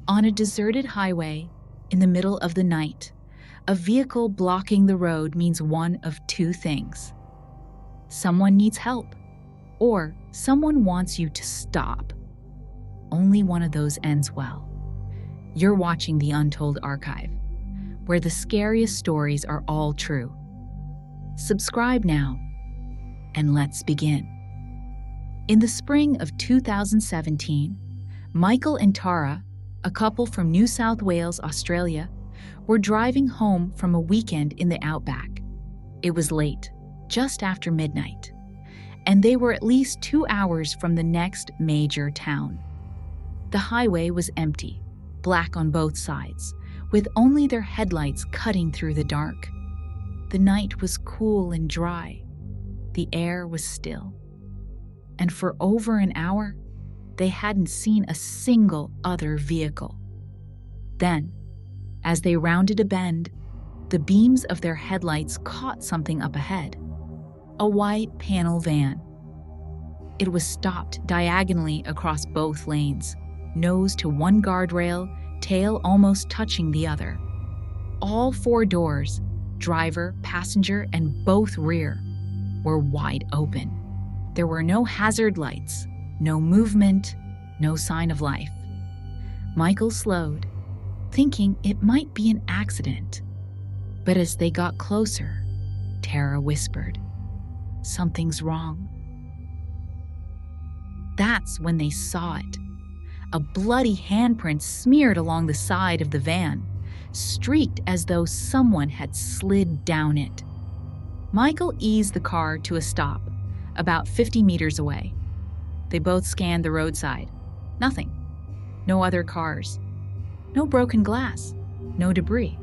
On a deserted highway, in the middle of the night, a vehicle blocking the road means one of two things. Someone needs help, or someone wants you to stop. Only one of those ends well. You're watching the Untold Archive, where the scariest stories are all true. Subscribe now, and let's begin. In the spring of 2017, Michael and Tara, a couple from New South Wales, Australia, were driving home from a weekend in the outback. It was late, just after midnight, and they were at least 2 hours from the next major town. The highway was empty, black on both sides, with only their headlights cutting through the dark. The night was cool and dry. The air was still. And for over an hour, they hadn't seen a single other vehicle. Then, as they rounded a bend, the beams of their headlights caught something up ahead. A white panel van. It was stopped diagonally across both lanes, nose to one guardrail, tail almost touching the other. All four doors, driver, passenger, and both rear, were wide open. There were no hazard lights, no movement, no sign of life. Michael slowed, thinking it might be an accident. But as they got closer, Tara whispered, "Something's wrong." That's when they saw it. A bloody handprint smeared along the side of the van, streaked as though someone had slid down it. Michael eased the car to a stop, about 50 meters away. They both scanned the roadside. Nothing. No other cars. No broken glass. No debris.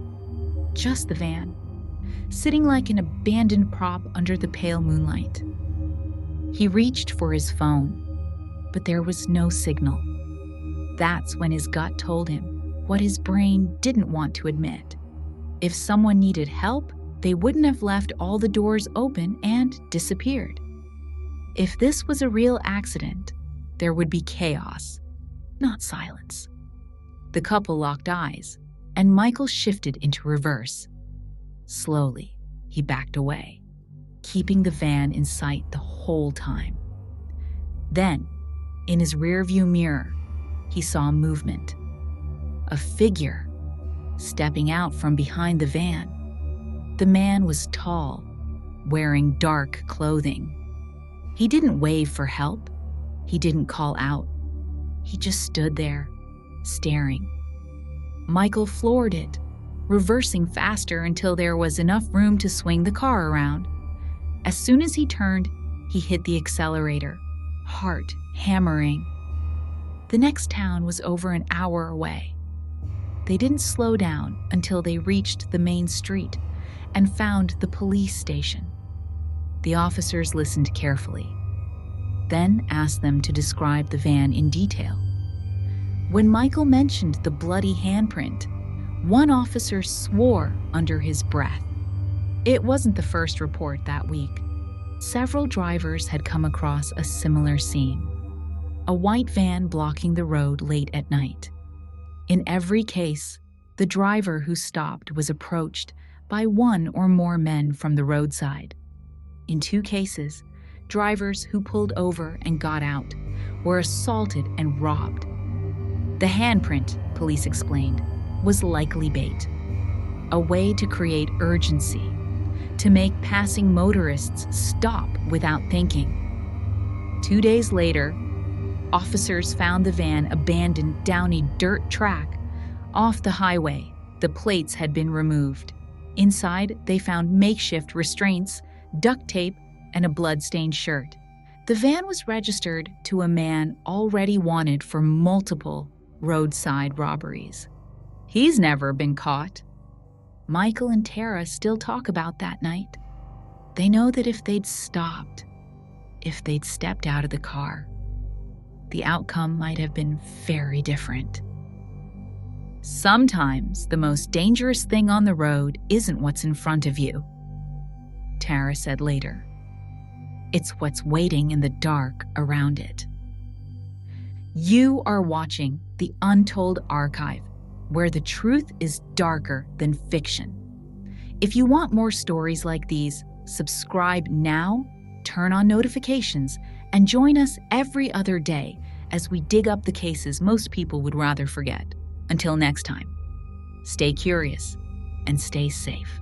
Just the van, sitting like an abandoned prop under the pale moonlight. He reached for his phone, but there was no signal. That's when his gut told him what his brain didn't want to admit. If someone needed help, they wouldn't have left all the doors open and disappeared. If this was a real accident, there would be chaos, not silence. The couple locked eyes, and Michael shifted into reverse. Slowly, he backed away, keeping the van in sight the whole time. Then, in his rearview mirror, he saw movement. A figure stepping out from behind the van. The man was tall, wearing dark clothing. He didn't wave for help. He didn't call out. He just stood there, staring. Michael floored it, reversing faster until there was enough room to swing the car around. As soon as he turned, he hit the accelerator, heart hammering. The next town was over an hour away. They didn't slow down until they reached the main street and found the police station. The officers listened carefully, then asked them to describe the van in detail. When Michael mentioned the bloody handprint, one officer swore under his breath. It wasn't the first report that week. Several drivers had come across a similar scene. A white van blocking the road late at night. In every case, the driver who stopped was approached by one or more men from the roadside. In 2 cases, drivers who pulled over and got out were assaulted and robbed. The handprint, police explained, was likely bait, a way to create urgency, to make passing motorists stop without thinking. 2 days later, officers found the van abandoned down a dirt track off the highway. The plates had been removed. Inside, they found makeshift restraints, duct tape, and a blood-stained shirt. The van was registered to a man already wanted for multiple roadside robberies. He's never been caught. Michael and Tara still talk about that night. They know that if they'd stopped, if they'd stepped out of the car, the outcome might have been very different. Sometimes the most dangerous thing on the road isn't what's in front of you, Tara said later. It's what's waiting in the dark around it. You are watching the Untold Archive, where the truth is darker than fiction. If you want more stories like these, subscribe now, turn on notifications, and join us every other day as we dig up the cases most people would rather forget. Until next time, stay curious and stay safe.